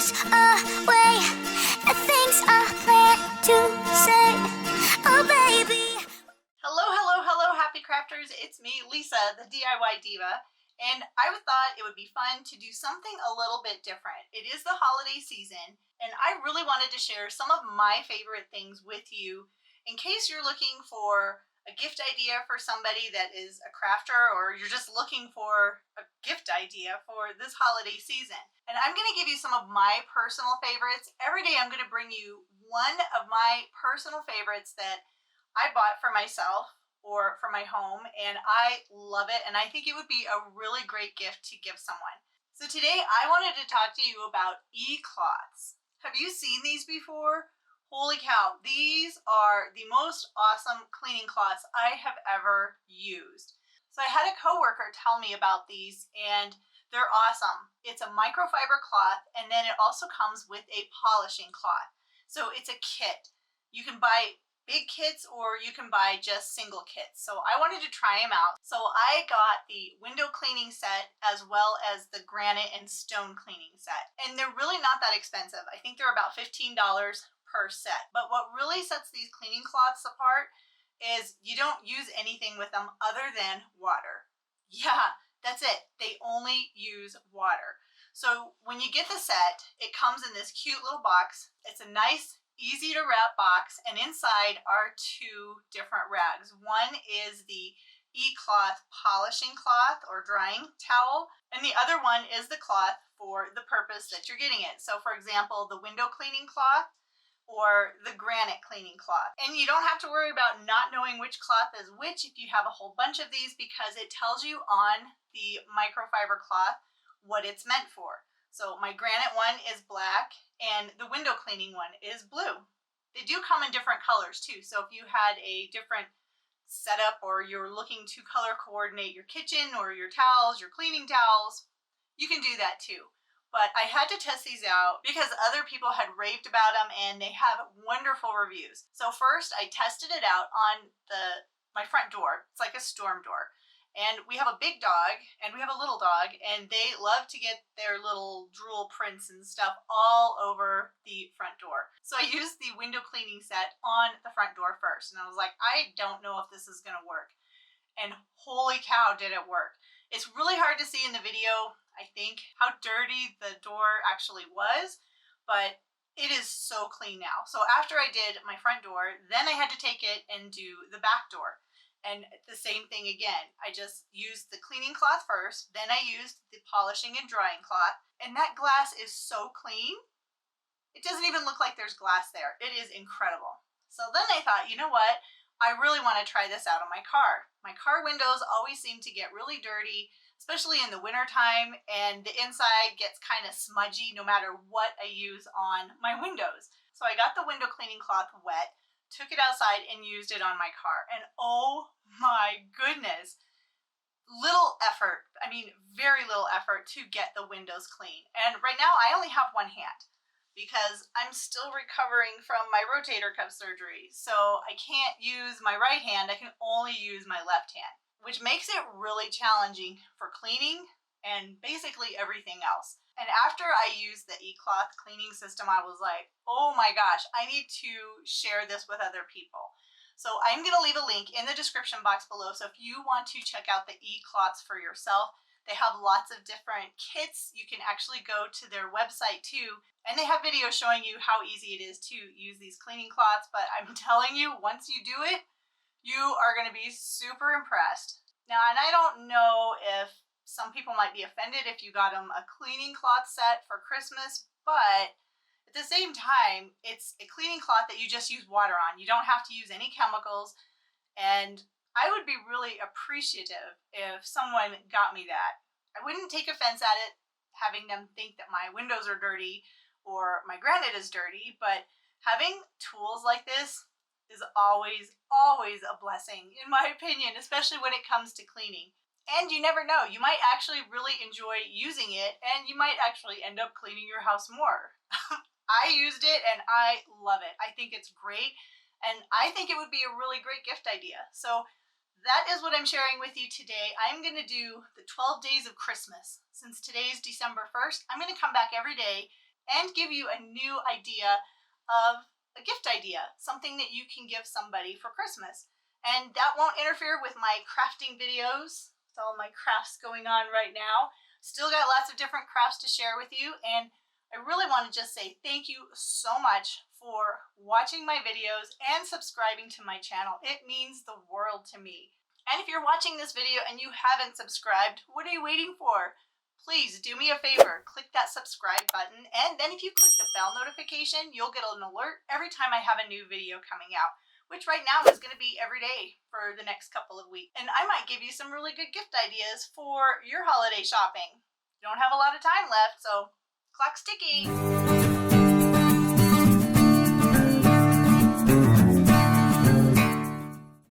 goes away. The things I plan to say. Oh, baby. Hello, hello, hello, happy crafters. It's me, Lisa, the DIY Diva, and I thought it would be fun to do something a little bit different. It is the holiday season, and I really wanted to share some of my favorite things with you in case you're looking for a gift idea for somebody that is a crafter, or you're just looking for a gift idea for this holiday season. And I'm going to give you some of my personal favorites. Every day I'm going to bring you one of my personal favorites that I bought for myself or for my home, and I love it, and I think it would be a really great gift to give someone. So today I wanted to talk to you about e-cloths. Have you seen these before? Holy cow, these are the most awesome cleaning cloths I have ever used. So I had a coworker tell me about these, and they're awesome. It's a microfiber cloth, and then it also comes with a polishing cloth. So it's a kit. You can buy big kits or you can buy just single kits. So I wanted to try them out. So I got the window cleaning set as well as the granite and stone cleaning set. And they're really not that expensive. I think they're about $15 per set. But what really sets these cleaning cloths apart is you don't use anything with them other than water. Yeah, that's it. They only use water. So when you get the set, it comes in this cute little box. It's a nice, easy to wrap box, and inside are two different rags. One is the e-cloth polishing cloth or drying towel, and the other one is the cloth for the purpose that you're getting it. So for example, the window cleaning cloth or the granite cleaning cloth. And you don't have to worry about not knowing which cloth is which if you have a whole bunch of these, because it tells you on the microfiber cloth what it's meant for. So my granite one is black and the window cleaning one is blue. They do come in different colors too. So if you had a different setup or you're looking to color coordinate your kitchen or your towels, your cleaning towels, you can do that too. But I had to test these out because other people had raved about them and they have wonderful reviews. So first I tested it out on my front door. It's like a storm door. And we have a big dog and we have a little dog, and they love to get their little drool prints and stuff all over the front door. So I used the window cleaning set on the front door first, and I was like, I don't know if this is going to work. And holy cow, did it work. It's really hard to see in the video, I think, how dirty the door actually was, but it is so clean now. So after I did my front door, then I had to take it and do the back door. And the same thing again. I just used the cleaning cloth first, then I used the polishing and drying cloth, and that glass is so clean. It doesn't even look like there's glass there. It is incredible. So then I thought, you know what? I really want to try this out on my car. My car windows always seem to get really dirty, especially in the winter time, and the inside gets kind of smudgy no matter what I use on my windows. So I got the window cleaning cloth wet, took it outside and used it on my car, and oh my goodness, little effort, I mean very little effort to get the windows clean. And right now I only have one hand because I'm still recovering from my rotator cuff surgery, so I can't use my right hand, I can only use my left hand, which makes it really challenging for cleaning and basically everything else. And after I used the e-cloth cleaning system, I was like, oh my gosh, I need to share this with other people. So I'm going to leave a link in the description box below. So if you want to check out the e-cloths for yourself, they have lots of different kits. You can actually go to their website too, and they have videos showing you how easy it is to use these cleaning cloths. But I'm telling you, once you do it, you are going to be super impressed. Now, and I don't know if some people might be offended if you got them a cleaning cloth set for Christmas, but at the same time, it's a cleaning cloth that you just use water on. You don't have to use any chemicals, and I would be really appreciative if someone got me that. I wouldn't take offense at it, having them think that my windows are dirty or my granite is dirty, but having tools like this is always a blessing, in my opinion, especially when it comes to cleaning. And you never know, you might actually really enjoy using it, and you might actually end up cleaning your house more. I used it and I love it. I think it's great, and I think it would be a really great gift idea. So that is what I'm sharing with you today. I'm going to do the 12 days of Christmas. Since today's December 1st, I'm going to come back every day and give you a new idea of a gift idea, something that you can give somebody for Christmas. And that won't interfere with my crafting videos. It's all my crafts going on right now. Still got lots of different crafts to share with you, and I really want to just say thank you so much for watching my videos and subscribing to my channel. It means the world to me. And if you're watching this video and you haven't subscribed, what are you waiting for? Please do me a favor, click that subscribe button, and then if you click the bell notification, you'll get an alert every time I have a new video coming out, which right now is going to be every day for the next couple of weeks. And I might give you some really good gift ideas for your holiday shopping. You don't have a lot of time left, so clock's ticking.